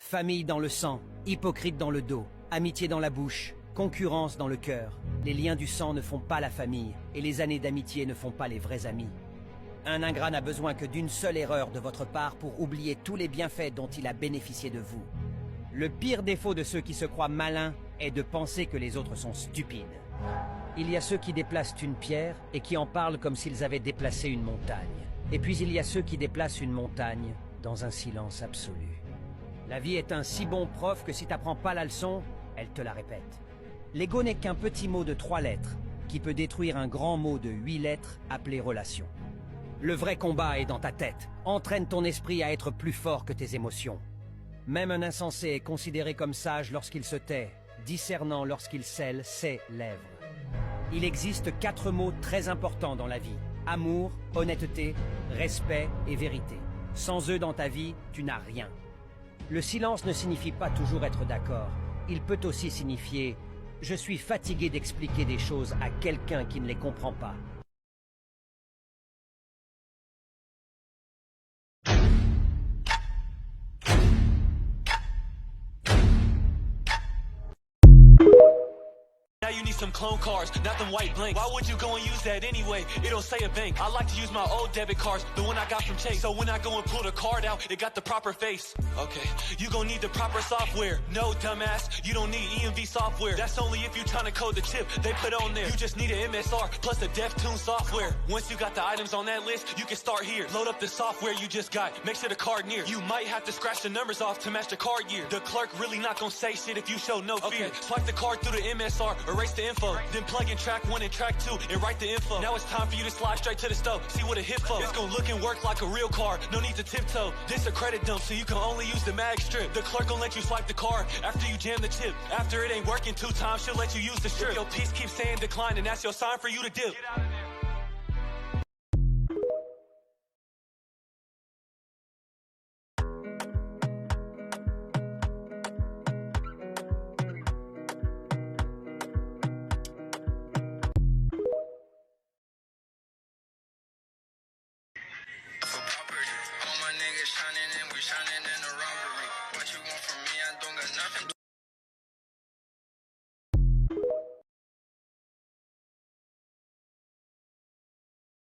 Famille dans le sang, hypocrite dans le dos, amitié dans la bouche, concurrence dans le cœur. Les liens du sang ne font pas la famille, et les années d'amitié ne font pas les vrais amis. Un ingrat n'a besoin que d'une seule erreur de votre part pour oublier tous les bienfaits dont il a bénéficié de vous. Le pire défaut de ceux qui se croient malins est de penser que les autres sont stupides. Il y a ceux qui déplacent une pierre et qui en parlent comme s'ils avaient déplacé une montagne. Et puis il y a ceux qui déplacent une montagne dans un silence absolu. La vie est un si bon prof que si t'apprends pas la leçon, elle te la répète. L'ego n'est qu'un petit mot de 3 lettres qui peut détruire un grand mot de 8 lettres appelé relation. Le vrai combat est dans ta tête. Entraîne ton esprit à être plus fort que tes émotions. Même un insensé est considéré comme sage lorsqu'il se tait, discernant lorsqu'il scelle ses lèvres. Il existe 4 mots très importants dans la vie. Amour, honnêteté, respect et vérité. Sans eux dans ta vie, tu n'as rien. Le silence ne signifie pas toujours être d'accord. Il peut aussi signifier « Je suis fatigué d'expliquer des choses à quelqu'un qui ne les comprend pas ». Now you need some clone cars, not them white blanks. Why would you go and use that anyway? It don't say a bank. I like to use my old debit cards, the one I got from Chase. So when I go and pull the card out, it got the proper face. Okay, you gon' need the proper software. No, dumbass, you don't need EMV software. That's only if you tryna code the chip they put on there. You just need an MSR plus the DefTune software. Once you got the items on that list, you can start here. Load up the software you just got. Make sure the card near. You might have to scratch the numbers off to match the card year. The clerk really not gonna say shit if you show no fear. Okay, swipe the card through the MSR. Erase the info, then plug in track 1 and track 2 and write the info. Now it's time for you to slide straight to the stove. See what it hit for. It's gonna look and work like a real car. No need to tiptoe. This a credit dump, so you can only use the mag strip. The clerk gon' let you swipe the card after you jam the chip. After it ain't working 2 times, she'll let you use the strip. If your piece keeps saying decline, and that's your sign for you to dip. Get out of there. Shining and we shining in the robbery. What you want from me? I don't got nothing.